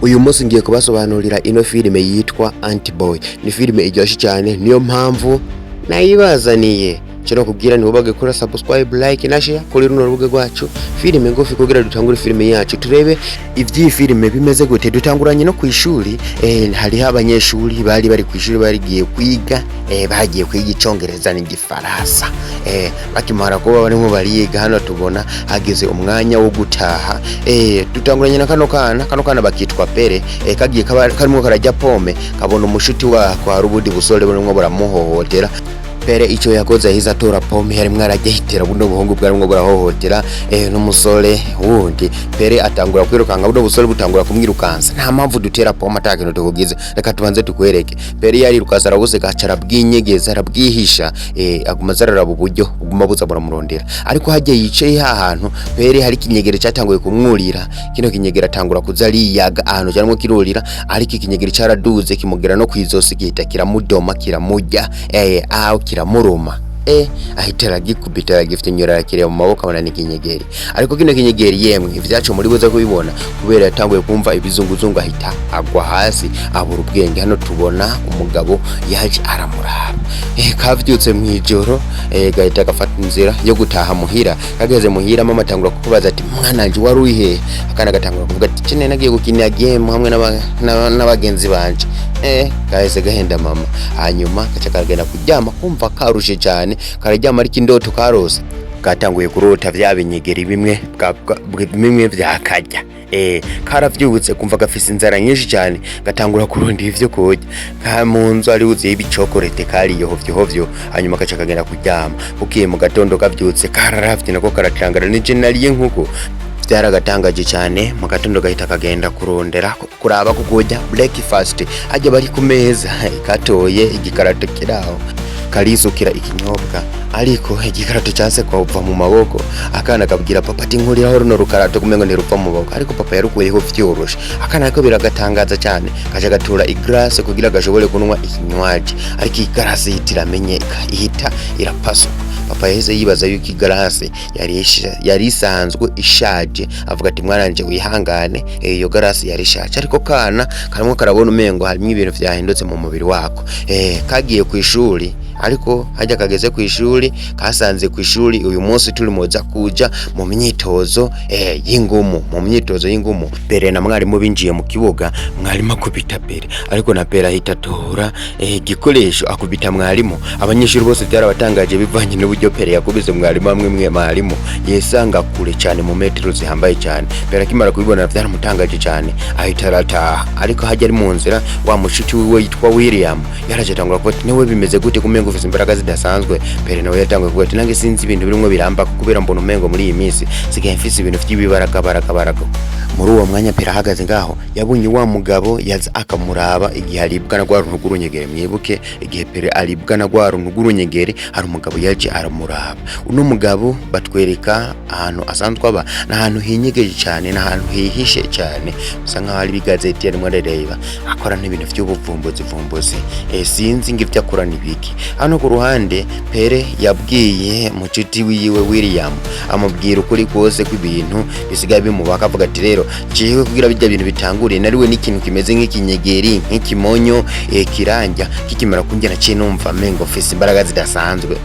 Uyu munsi ngiye kubasobanurira ino filime yitwa Antboy. Ni filime iryoshye cyane, niyo mpamvu nayibazaniye. Cyo kugira ntibubage kora subscribe, like na share kuri runo rubuga rwacu. Filime ngufi kugira dutangure filime yacu, turebe ivyi filime bimeze gute. Dutanguranye no kwishuri, hari abanyeshuri bari kwishuri barigiye kwiga, bagiye kwiga icongereza n'igifaransa. Bakimara kuba barimo bariga, hano tubona hageze umwanya wo gutaha. Dutanguranye na kano kana bakitwa Pere, kagiye karimo karajya pome, kabona umushuti wako hari ubudi busore burimo buramuhohotera. Pere icyo yakoze yahize atora pome, harimwo aragihitira buno buhungu bwarimwo burahohotera n'umusore wundi. Pere atangura kwirukanga, buno busore butangura kumwirukansa. Nta mpamvu dutera pome atakintu tukugize, reka tubanze tukwereke. Pere yarirukaza arabuse gacara bw'inyegeza arabwihisha, aguma zararaba uburyo uguma buza buramurondera. Ariko hajye yicaye ahantu Pere hari kinyegere cyatanguye kumwurira. Kino kinyegere atangura kuzariyaga ahantu cyarimo kirurira, ariko ikinyegere cyaraduze kimugera no kwizosi gihita kiramudoma kiramujya aho kiramuruma. Ahitara gikubita gifite nyora kireba mu maboko abona n'ikinyegeri. Ariko kino kinyegeri yemwe ivyacu muri buza kubibona kubera yatanguye kumva ibizunguzungu, ahita agwa hasi abura ubwenge. Hano tubona umugabo yaje aramuraba, kavyutse mwijoro, gahita gafata inzira yo gutaha muhira. Kageze muhira mama atangura kukubaza ati mwananje wari uyihe? Akana gatangura kuvuga ati cene nagiye gukinira game hamwe n'abagenzi banje. Kahise gahenda mama. Hanyuma kaca kagenda kuryama kumva karushe cyane, kararyama ariko indoto karose. Katanguye kurota vya binyegeri bimwe vyakajya. Karavyubutse kumva gafise inzara nyinshi cyane, gatangura kuronda ivyo kurya. Kamunzu ari uziye ibicokorete kari hovyo. Hanyuma kaca kagenda kuryama. Bukiye mu gatondo kavyutse kararavye nako karatangara nije nariye nkuko. Byaragatangaje cyane. Mu gatondo gahita kagenda kurondera kuraba kugoja breakfast. Ajya bari ku meza, katoye igikarato kiraho karisukira ikinyobwa, ariko igikarato cyase kuva mu maboko. Akana kabwira papa ati nkuriraho runo rukarato kumengo ni ruva mu maboko, ariko papa yarukuyeho vyoroshe. Akana ko biragatangaza cyane, kaje gatura igrase kugira gashobore kunwa ikinywaji, ariko igrase yitiramenyeka ihita irapasa. Papa yahise yibaza yuko igarase yari isanzwe ishaje, avuga ati mwaranje wihangane, iyo garase yari ishaje. Ariko kana karimo karabona umengo harimo ibintu vyahindutse mu mubiri wako. Kagiye ku ishuri, ariko hajya kageze ku ishuri kasanze ku ishuri uyu munsi turi moza kuja mu myitozo y'ingumu. Mu myitozo y'ingumu Pere na mwarimu binjiye mu kibuga, mwarimu akubita Pere, ariko na Pere ahita tora igikoresho akubita mwarimu. Abanyeshuri bose byarabatangaje bivanye n'uburyo Pere yakubize mwarimu. Amwe mwarimu yesanga kure cyane mu metero zihambaye cyane. Pere akimara kubibona byaramutangaje cyane, ahita arataha. Ariko hajya ari mu nzira wa mushuti wiwe yitwa William yaraje tangura kuba niwe bimeze gute kumengo ufite imbaraga zidasanzwe. Pere nawe yatanguye kuvuga ati nange sinzi ibintu birimo biramba kubera mbona umengo muri iyi minsi sigaye mfise ibintu by'ibibaraga. Muri uwo mwanya Pere ahagaze ngaho yabunye wa mugabo yaza akamuraba igihe aribwa na gwa runtugurunyegere. Mwibuke igihe Pere aribwa na gwa runtugurunyegere, hari umugabo yaje aramuraba. Uno mugabo batwereka ahantu asanzwe aba, n'ahantu hinyegeje cyane, n'ahantu hihishe cyane, usa nkaho ari bigazeti yarimo arareba akora n'ibintu by'ubuvumbuzi. Sinzi ngivyo akora nibiki. Hano ku ruhande Pere yabwiye mucuti wiwe William, amubwira ukuri kose kw'ibintu bisigaye bimubaka. Avuga ati rero jewe kugira bijya bintu bitanguriye nariwe n'ikintu kimeze nk'ikinyegeri, nk'ikimonyo, kiranja kikimara kunjye naciye numva mengo fese imbaraga zidasanzwe.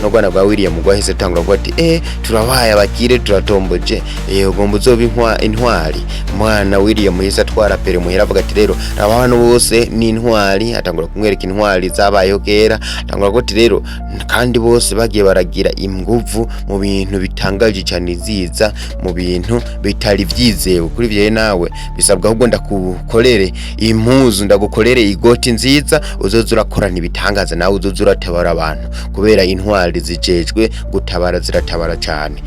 No Rwanda rwa William gwahise tangura kuvuga ati turabaye abakire turatomboje, ugomba uzoba intwari. Mwana William yise atwara Pere muhira, avuga ati rero abantu bose ni intwari. Atangura kumwereka intwari zabayeho kera, atangura ko rero kandi bose bagiye baragira inguvu mu bintu bitangaje cyane, ziza mu bintu bitari vyizewe. Kuri bye nawe bisabwa ahubwo ndakukorere impuzu, ndagukorere igoti nziza, uzoza urakorana ibitangaza, nawe uzoza uratabara abantu kubera intwari zijejwe gutabara, ziratabara cyane.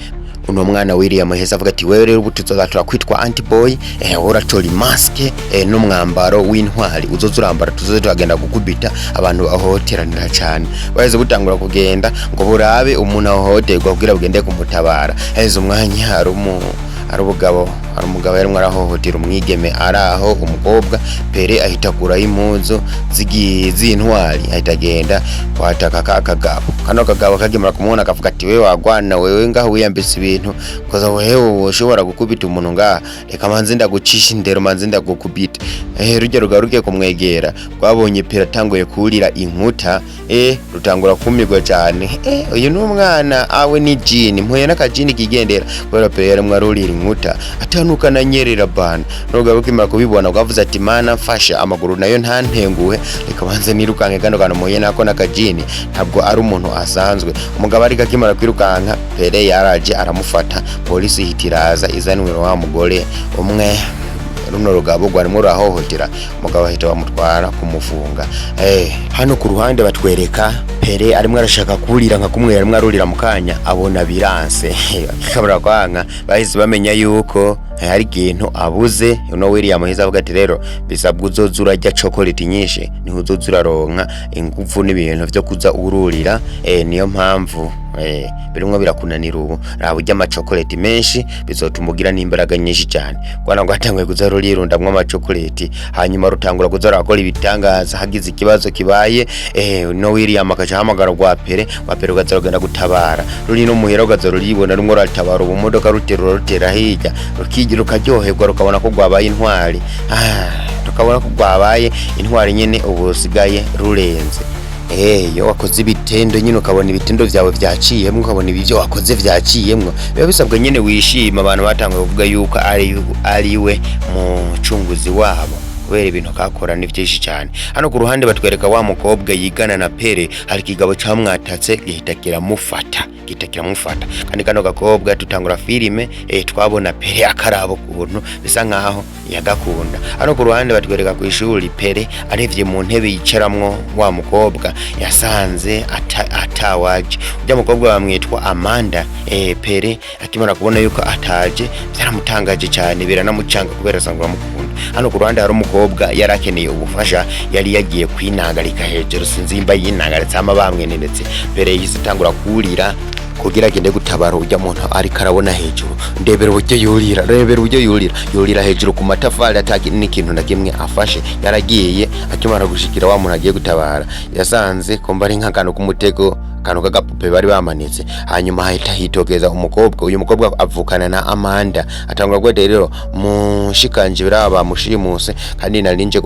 Uno mwana William heza avuga ati wewe rero ubutuzatura kwitwa Antboy, uratora maske n'umwambaro w'intwari, uzoza urambara tuzoze turagenda gukubita abantu bahoteranira cyane. Baheze butangura kugenda ngo burabe umuntu ahohoterwa kugira bugende kumutabara. Heze umwanya ari umugabo yarimwe arahohotera umwigeme araho umukobwa. Pere ahita kuraho impuzu z'intwari ahita agenda kwataka kagabo. Kagabo kagimara kumubona akavuga ati wewe wagwana wewe ngaho wiyambisa ibintu koza wewe ushobora gukubita umuntu ngaha, reka manze ndagucisha indero manze ndagukubita. Rujya rugaruke kumwegera rwabonye Pere atanguye kurira inkuta, rutangura kumirwa cyane. Uyu ni umwana awe ni jini mpuye n'akajini kigendera kubera Pere yarimwe arurira inkuta atanuka na nyerera bana. Rugaruke imara kubibona rwavuze ati mana mfasha amaguru nayo ntantenguwe, reka manze nirukanke kano kantu mpuye nako n'akajini ntabwo ari umuntu asanzwe. Umugabo ariko akimara kwirukanka Pere yaraje aramufata, polisi hitiraza izanwe wa mugore umwe. Runo rugabo rwarimo rahohotera umugabo ahita bamutwara kumufunga. Hano ku ruhande batwereka Pere arimo arashaka kurira nka kumwe yarimwe arurira mu kanya abona biranse kabura kwanka bahise bamenya yuko hari ikintu abuze. Uno William hiza avuga ati rero bisabwa uzozura rya chocolate nyinshi ni uzozura ronka ingufu n'ibintu byo kuza ururira. Niyo mpamvu birimwe birakunanira ubu raba ujya amachocolate menshi bizotumugira n'imbaraga nyinshi cyane. Kwana ngo atanguye kuza rurirundamwe amachocolate hanyuma rutangura kuza rakora ibitangaza hagize ikibazo kibaye. No William akahamagara rwa Pere ugazarugenda gutabara ruri no muhera ugazaruribona rumwe ratabara ubumodoka rutera hirya rukigira ukaryoherwa rukabona ko rwabaye intwari. Tukabona ko rwabaye intwari nyene ubu sigaye rurenze. Yo wakoze ibitendo nyine ukabona ibitendo byawe byaciyemwe ukabona ibyo wakoze byaciyemwe biba bisabwa nyine wishima. Abantu batangiye kuvuga yuko ariwe mucunguzi wabo kubera ibintu kakora ni byinshi cyane. Hano ku ruhande batwereka wa mukobwa yigana na Pere hari kigabo cyamwatatse gihita kiramufata kandi kano gakobwa tutangura filime twabona Pere akarabo kuntu bisa nkaho yagakunda. Hano ku ruhande batwereka ku ishuri Pere arevye mu ntebe yicaramwo wa mukobwa yasanze atawaje. Ujya mukobwa bamwitwa Amanda. Pere akimara kubona yuko ataje byaramutangaje cyane biranamucanga kubera sangwa amukunda. Hano ku ruhande hari umukobwa yarakeneye ubufasha yari yagiye kwinagarika hejuru sinzimba yinagaritse amabamwe ndetse Pere yise tangura kurira kugira agende gutabara ujya muntu ari karabona hejuru. Ndebera uburyo yurira hejuru ku matafari ataki n'ikintu na kimwe afashe. Yaragiye akimara gushikira wa muntu agiye gutabara yasanze komba ari nk'akantu k'umutego kanu kagapupe bari bamanitse. Hanyuma hahita hitogeza umukobwa. Uyu mukobwa avukana na Amanda atangura gwe rero mushikanje biraba mushimuse kandi narinje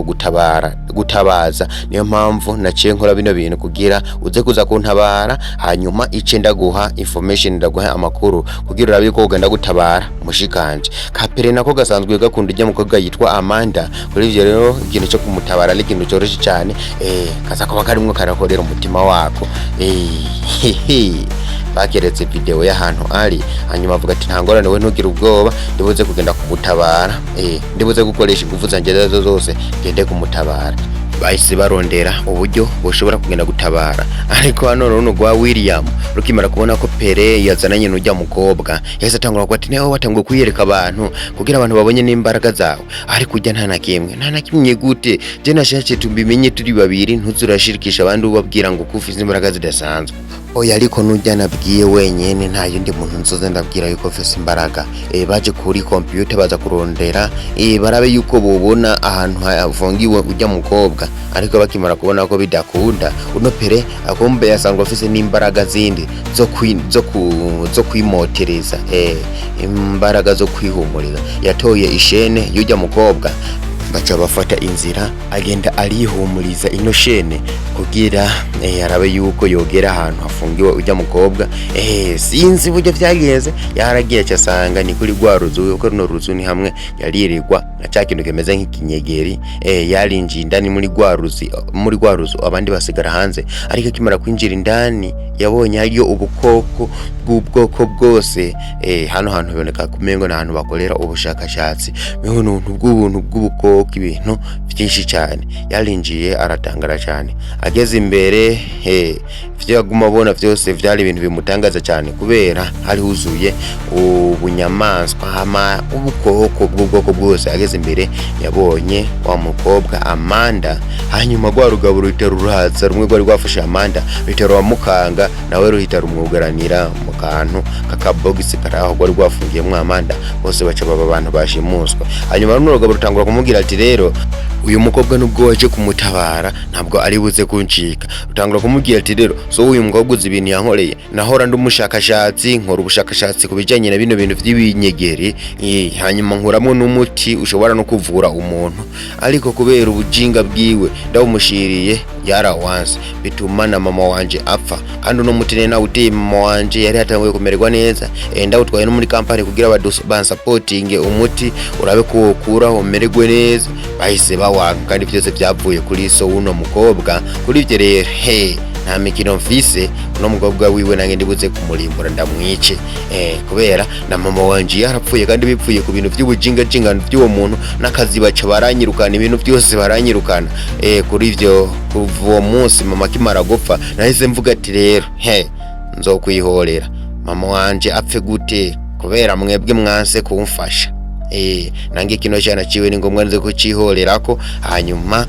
gutabaza. Niyo mpamvu naciye nkora bino bintu kugira uze kuza kuntabara hanyuma ice ndaguha information ndaguha amakuru kugira urabe ko ugenda gutabara mushikanje. Kapere nako gasanzwe gakunda ijya mukobwa yitwa Amanda. Kuri ivyo rero ikintu cyo kumutabara ari ikintu cyoroshye cyane. Kaza kuba karimwe karakorera umutima wako. Bakeretse video y'ahantu ari hanyuma avuga ati ntangorane we ntugira ubwoba ndibuze kugenda kumutabara. Ndibuze gukoresha ingufu zanje zose gende kumutabara. Bahise barondera uburyo bushobora kugenda gutabara. Ariko hano runo rwa William rukimara kubona ko Pere yazananye n'ujya mukobwa yahise atangura ko ati neho watanguye kuyereka abantu kugira abantu babonye n'imbaraga zawe. Ariko ujya nta nakimwe gute je nashaje tumbimenye turi babiri ntuzurashirikisha abandi ubabwira ngo kufiza imbaraga zidasanzwe. Oya ariko nujya nabwiye wenyene nta yundi muntu nzoze ndabwira yuko fese imbaraga. Baje kuri computer baza kurondera barabe yuko bobona ahantu hafungiwe ujya mukobwa. Ariko bakimara kubona ko bidakunda uno Pere akombe yasangwa fese n'imbaraga zindi zo kwimotereza imbaraga zo kwihumuriza. Yatoye ishene yujya mukobwa baca bafata inzira agenda arihumuriza ino shene kugira yarabe yuko yogera ahantu hafungiwe ujya mukobwa. Sinzi buryo byageze yaragiye cyasanga ni kuri gwaruzu uko runo ruzu ni hamwe yaririrwa na cyakintu kemeze nk'ikinyegeri. Yarinjiye indani muri gwaruzu abandi basigara hanze. Ariko kimara kwinjira indani yabonye hariyo ubukoko bw'ubwoko bwose. Hano hantu biboneka kumengo na hantu bakorera ubushakashatsi. Meho n'ubuntu bw'ubukoko ibintu byinshi cyane. Yarinjiye aratangara cyane, ageze imbere ivyo yaguma abona byose vyari ibintu bimutangaza cyane, kubera hari huzuye ubunyamaswa hama ubukoko bw'ubwoko bwose. Ageze imbere yabonye wa mukobwa Amanda, hanyuma rwa rugabo ruhita ruraza, rumwe rwari rwafashe Amanda ruhita ruramukanga, nawe ruhita rumwugaranira mu kantu kakabogisi karaho rwari rwafungiyemo Amanda. Bose baca baba abantu bashimuswa. Hanyuma runo rugabo rutangura kumubwira ati rero uyu mukobwa nubwo waje kumutabara ntabwo ari buze kuncika. Rutangura kumubwira ati rero so uyu mukobwa uzi ibintu yankoreye, nahora ndi umushakashatsi, nkora ubushakashatsi kubijanye na bino bintu vy'ibinyegeri, hanyuma nkuramwo n'umuti ushobora no kuvura umuntu, ariko kubera ubujinga bwiwe ndawumushiriye yarawanze, bituma na mama wanje apfa. Kandi uno muti nawe uteye mama wanje yari hatanguye kumererwa neza, ndawutwaye no muri kampani kugira bansapotinge umuti urabe ko wokura umererwe neza. Bahise bawanga, kandi byose byavuye kuri so uno mukobwa. Kuri ivyo rero nta mikino mfise, uno mukobwa wiwe nange ndibuze kumurimbura ndamwice, kubera na mama wanje yarapfuye, kandi bipfuye ku bintu by'ubujinga by'uwo muntu, n'akazi baca baranyirukana, ibintu byose baranyirukana. Kuri ivyo kuva uwo munsi mama kimara gupfa nahise mvuga ati rero nzokwihorera mama wanje apfe gute, kubera mwebwe mwanse kumfasha. Nange kino cyana ciwe ni ngombwa nze kucihorerako, hanyuma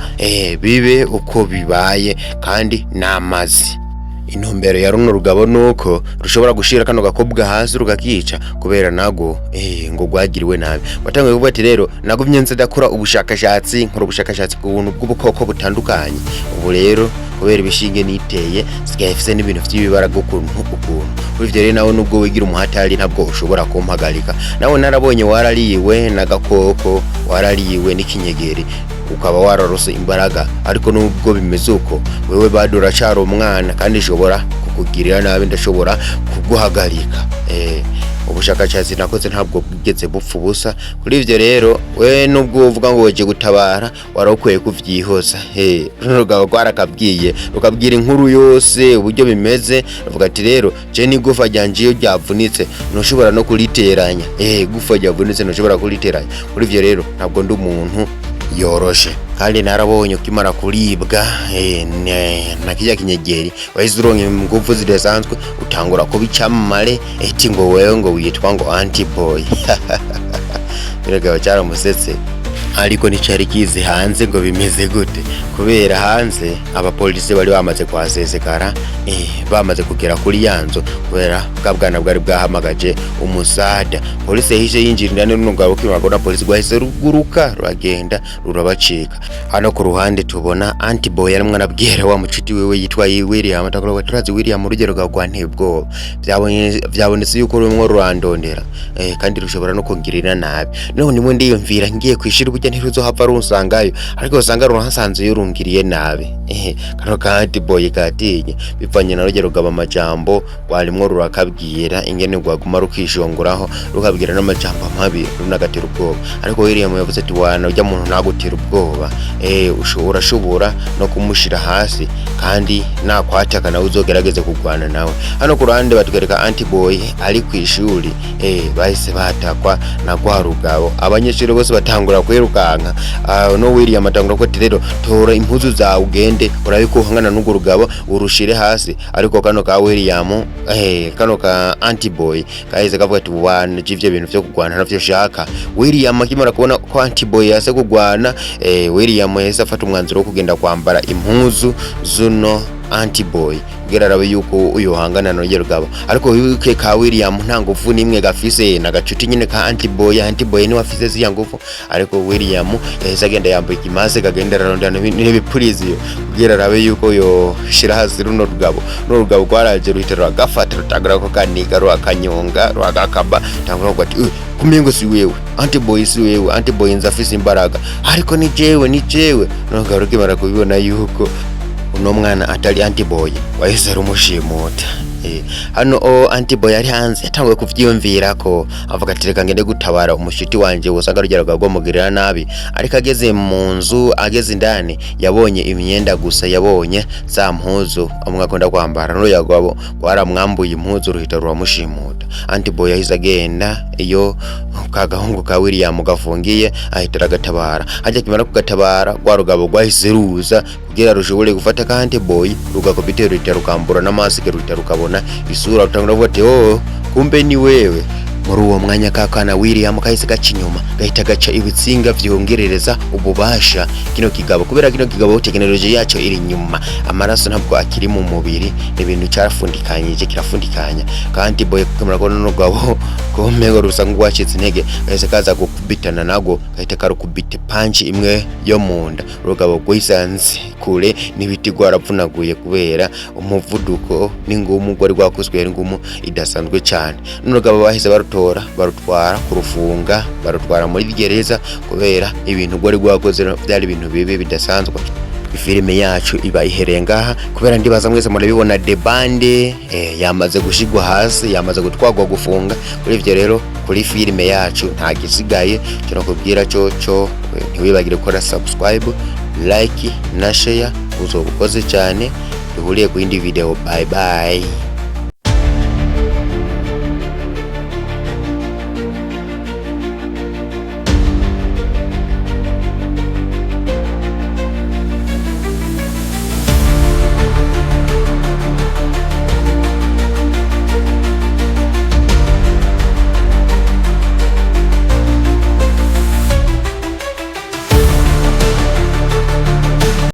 bibe uko bibaye, kandi namazi. Intumbero ya runo rugabo nuko rushobora gushira kano gakobwa hasi rukakica, kubera nago ngo gwagiriwe nabi. Watangiye kuvuga ati rero nagumye nze dakora ubushakashatsi, nkora ubushakashatsi ku buntu bw'ubukoko butandukanye. Ubu rero kubera ibishinge niteye sigayifise n'ibintu by'ibibaraga ukuntu. Kuri ivyo rero nawe nubwo wigira umuhatari ntabwo ushobora kumpagarika. Nawe narabonye warariwe n'agakoko, warariwe n'ikinyegeri, ukaba wararose imbaraga, ariko nubwo bimeze uko wewe bado uracari umwana, kandi ishobora kukugirira nabi, ndashobora kuguhagarika. Ubushakashatsi nakoze ntabwo bwigeze bupfa ubusa. Kuri ivyo rero we nubwo uvuga ngo waje gutabara warakwiye kuvyihoza. Rugabo rwarakabwiye, rukabwira inkuru yose uburyo bimeze, ruvuga ati rero je ni gufa ryanje iyo ryavunitse ntushobora no kuriteranya. Gufa ryavunitse ntushobora kuriteranya. Kuri ivyo rero ntabwo ndi umuntu yoroshe, kandi narabonye ukimara kuribwa na kijya kinyegeri wahise uronka ingufu zidasanzwe, utangura kubicamamare eti ngo wewe ngo witwa ngo Antboy. Biragaba cyaramusetse, ariko nicari kize hanze ngo bimeze gute, kubera hanze abapolisi bari bamaze kwasesekara, bamaze kugera kuri yanzo, kubera bwabwana bwari bwahamagaje umusada. Polisi yahise yinjirira n'umugabo ukimagona, polisi gwahise ruguruka ruragenda rurabacika. Hano ku ruhande tubona Antboy ari mwana bwera wa muciti wewe yitwa William, atakora turazi William urugero gwa ntebwo byabonetse yuko rumwe rurandondera, kandi rushobora no kongirira nabi. None nimwe ndiyumvira ngiye kwishira burya ntiruzohava runsangayo, ariko usanga ruhasanze yurungiriye nabi. Kano ka Antboy katinye bivanye na rugero gaba amajambo warimwo rurakabwira ingene gwaguma rukishonguraho, rukabwira n'amajambo mabi runagatera ubwoba. Ariko William yavuze ati wana ujya muntu nagutera ubwoba, urashobora no kumushira hasi, kandi nakwataka nawe uzogerageze kugwana nawe. Hano ku ruhande batwereka Antboy ari ku ishuri, bahise batakwa na gwa rugabo. Abanyeshuri bose batangura kwirukanka, no William atangura ko rero tora impuzu za ugende urabikuhangana n'ugo rugabo urushire hasi. Ariko kano ka William kano ka Antboy kahise kavuga ati wana jivye ibintu byo kugwana navyo shaka. William akimara kubona ko Antboy yase kugwana, William yahise afata umwanzuro wo kugenda kwambara impuzu zuno Antboy kugira arabe yuko uyo hangana no rugabo. Ariko wibuke ka William nta ngufu nimwe gafise, na gacuti nyine ka Antboy ni wafise ziya ngufu. Ariko William yahise agenda yambaye ikimaze kagendera rondana n'ibipurizi kugira arabe yuko yo shira hasi runo rugabo kwaraje ruhitera gafata rutagara ko kaniga rwakanyonga rwagakaba, tangura ko ati kumengo si wewe Antboy, si wewe Antboy nzafise imbaraga, ariko ni jewe no garuke kubibona yuko uno mwana atari Antboy wahise rumushimuta. hano Antboy yari hanze yatanguye kuvyiyumvira ko avuga ati reka ngende gutabara umushiti wanje usanga rugeraga rwamugirira nabi, ariko ageze mu nzu, ageze indani yabonye imyenda gusa, yabonye za mpuzu umwe akunda kwambara, no yagwabo waramwambuye impuzu ruhita ruramushimuta. Antboy yahise agenda iyo kagahungu ka William gafungiye ahita agatabara. Hajya kimara kugatabara rwa rugabo rwahise ruza kugira rushobore gufata ka Antboy rugakubita ruhita rukambura n'amasike ruhita rukabona isura, rutangura kuvuga ati kumbe ni wewe. Muri uwo mwanya kakana William kahise gaca inyuma gahita gaca ibitsinga vyongerereza ububasha kino kigabo, kubera kino kigabo tekinoloji yaco iri nyuma, amaraso ntabwo akiri mu mubiri, ibintu cyarafundikanyije kirafundikanya. Kandi Boy kamera ko n'ugabo ko mego rusa ngwacitse intege kahise kaza gukubitana nago gahita karukubita punch imwe yo munda, urugabo rwisanze kure n'ibiti rwarapfunaguye kubera umuvuduko n'ingumu gwari rwakuswe n'ingumu idasanzwe cyane. N'urugabo bahise barutwara kurufunga, barutwara muri gereza kubera ibintu gwari rwakoze byari ibintu bibi bidasanzwe. Filime yacu iba ihereye ngaha kubera ndibaza mwese murabibona de bande yamaze gushigwa hasi, yamaze gutwagwa gufunga. Kuri ivyo rero kuri filime yacu nta gisigaye cyo kubwira cyo ntiwibagire gukora subscribe, like na share, uzobukoze cyane. Duhuriye ku yindi video. Bye bye.